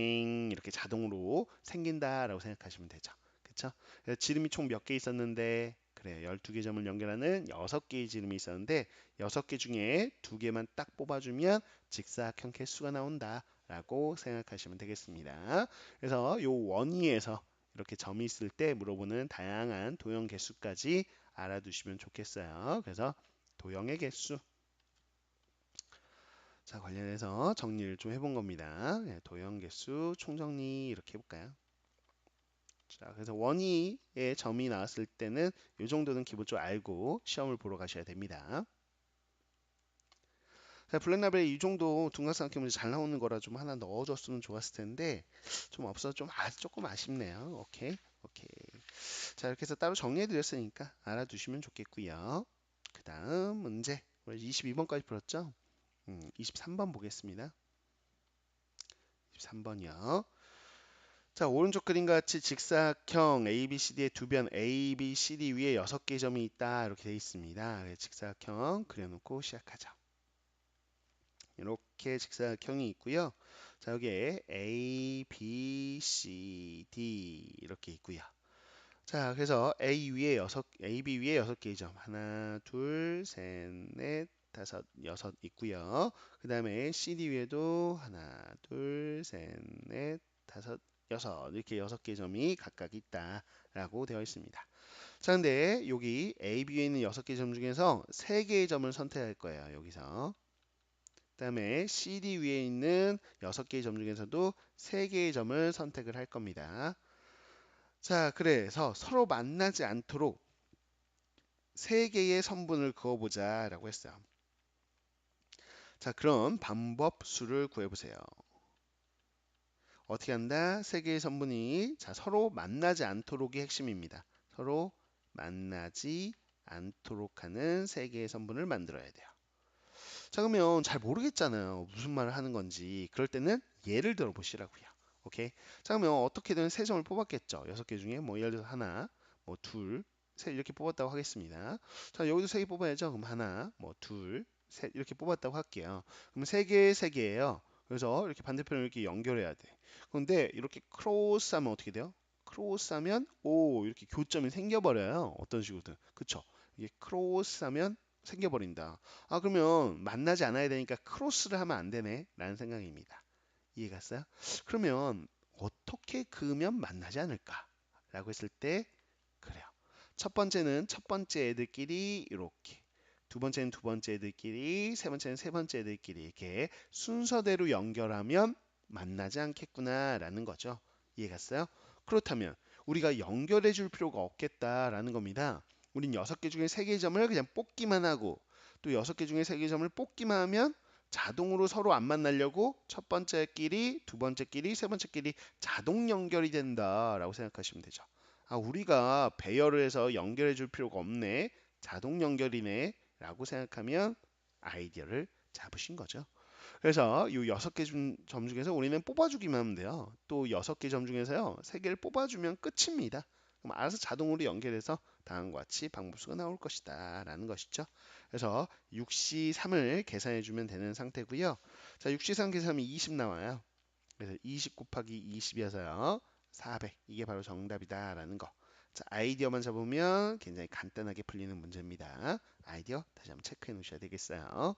Speaker 1: 이렇게 자동으로 생긴다라고 생각하시면 되죠. 그쵸? 그래서 지름이 총 몇 개 있었는데 그래 12개 점을 연결하는 6개의 지름이 있었는데 6개 중에 두 개만 딱 뽑아주면 직사각형 개수가 나온다라고 생각하시면 되겠습니다. 그래서 요 원위에서 이렇게 점이 있을 때 물어보는 다양한 도형 개수까지 알아두시면 좋겠어요. 그래서 도형의 개수. 자, 관련해서 정리를 좀 해본 겁니다. 네, 도형 개수 총정리 이렇게 해볼까요? 자, 그래서 원위에 점이 나왔을 때는 이 정도는 기본적으로 알고 시험을 보러 가셔야 됩니다. 자, 블랙라벨 이 정도 둔각삼각형 문제 잘 나오는 거라 좀 하나 넣어줬으면 좋았을 텐데 좀 없어서 좀 조금 아쉽네요. 오케이, 오케이. 자, 이렇게 해서 따로 정리해 드렸으니까 알아두시면 좋겠고요. 그 다음 문제 22번까지 풀었죠? 23번 보겠습니다. 23번이요. 자, 오른쪽 그림과 같이 직사각형 ABCD의 두 변 ABCD 위에 6개의 점이 있다. 이렇게 되어 있습니다. 네, 직사각형 그려놓고 시작하죠. 이렇게 직사각형이 있고요. 자, 여기에 A, B, C, D 이렇게 있고요. 자, 그래서 AB 위에 6개의 점. 하나, 둘, 셋, 넷, 다섯, 여섯 있고요. 그 다음에 CD 위에도 하나, 둘, 셋, 넷, 다섯, 여섯 이렇게 6개의 점이 각각 있다라고 되어 있습니다. 자, 근데 여기 AB에 있는 6개의 점 중에서 3개의 점을 선택할 거예요. 여기서. 그 다음에 CD 위에 있는 6개의 점 중에서도 3개의 점을 선택을 할 겁니다. 자, 그래서 서로 만나지 않도록 3개의 선분을 그어보자 라고 했어요. 자, 그럼 방법 수를 구해보세요. 어떻게 한다? 3개의 선분이 자, 서로 만나지 않도록이 핵심입니다. 서로 만나지 않도록 하는 3개의 선분을 만들어야 돼요. 자, 그러면 잘 모르겠잖아요. 무슨 말을 하는 건지. 그럴 때는 예를 들어 보시라고요. 오케이. 자, 그러면 어떻게든 3점을 뽑았겠죠. 6개 중에 뭐 예를 들어서 하나, 뭐 둘, 셋 이렇게 뽑았다고 하겠습니다. 자, 여기도 3개 뽑아야죠. 그럼 하나, 뭐 둘, 셋 이렇게 뽑았다고 할게요. 그럼 3개, 3개예요. 그래서 이렇게 반대편을 이렇게 연결해야 돼. 그런데 이렇게 크로스하면 어떻게 돼요? 크로스하면 오 이렇게 교점이 생겨버려요. 어떤 식으로든. 그쵸? 이게 크로스하면 생겨버린다. 아, 그러면 만나지 않아야 되니까 크로스를 하면 안 되네. 라는 생각입니다. 이해 갔어요? 그러면 어떻게 그으면 만나지 않을까? 라고 했을 때, 그래요. 첫 번째는 첫 번째 애들끼리 이렇게. 두 번째는 두 번째 애들끼리, 세 번째는 세 번째 애들끼리 이렇게 순서대로 연결하면 만나지 않겠구나라는 거죠. 이해갔어요? 그렇다면 우리가 연결해 줄 필요가 없겠다라는 겁니다. 우린 6개 중에 3개 점을 그냥 뽑기만 하고 또 6개 중에 3개 점을 뽑기만 하면 자동으로 서로 안 만나려고 첫 번째 끼리, 두 번째 끼리, 세 번째 끼리 자동 연결이 된다라고 생각하시면 되죠. 아, 우리가 배열을 해서 연결해 줄 필요가 없네. 자동 연결이네. 라고 생각하면 아이디어를 잡으신 거죠. 그래서 이 6개 점 중에서 우리는 뽑아주기만 하면 돼요. 또 6개 점 중에서요. 3개를 뽑아주면 끝입니다. 그럼 알아서 자동으로 연결해서 다음과 같이 방법수가 나올 것이다 라는 것이죠. 그래서 6C3을 계산해 주면 되는 상태고요. 자, 6C3 계산하면 20 나와요. 그래서 20 곱하기 20이어서요. 400. 이게 바로 정답이다 라는 거. 자, 아이디어만 잡으면 굉장히 간단하게 풀리는 문제입니다. 아이디어 다시 한번 체크해 놓으셔야 되겠어요.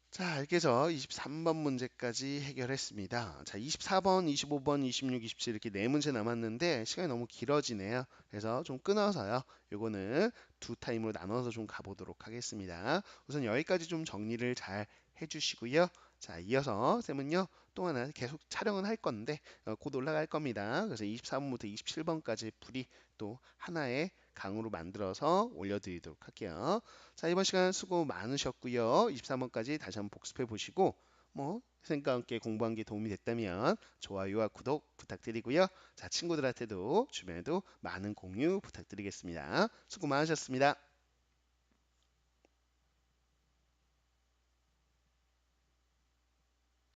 Speaker 1: 자, 이렇게 해서 23번 문제까지 해결했습니다. 자, 24번, 25번, 26, 27 이렇게 네 문제 남았는데 시간이 너무 길어지네요. 그래서 좀 끊어서요. 요거는 두 타임으로 나눠서 좀 가보도록 하겠습니다. 우선 여기까지 좀 정리를 잘 해주시고요. 자, 이어서 쌤은요, 또 하나 계속 촬영은 할 건데 곧 올라갈 겁니다. 그래서 24번부터 27번까지 풀이 또 하나의 강으로 만들어서 올려드리도록 할게요. 자, 이번 시간 수고 많으셨고요. 23번까지 다시 한번 복습해 보시고 뭐 선생님과 함께 공부한 게 도움이 됐다면 좋아요와 구독 부탁드리고요. 자, 친구들한테도 주변에도 많은 공유 부탁드리겠습니다. 수고 많으셨습니다.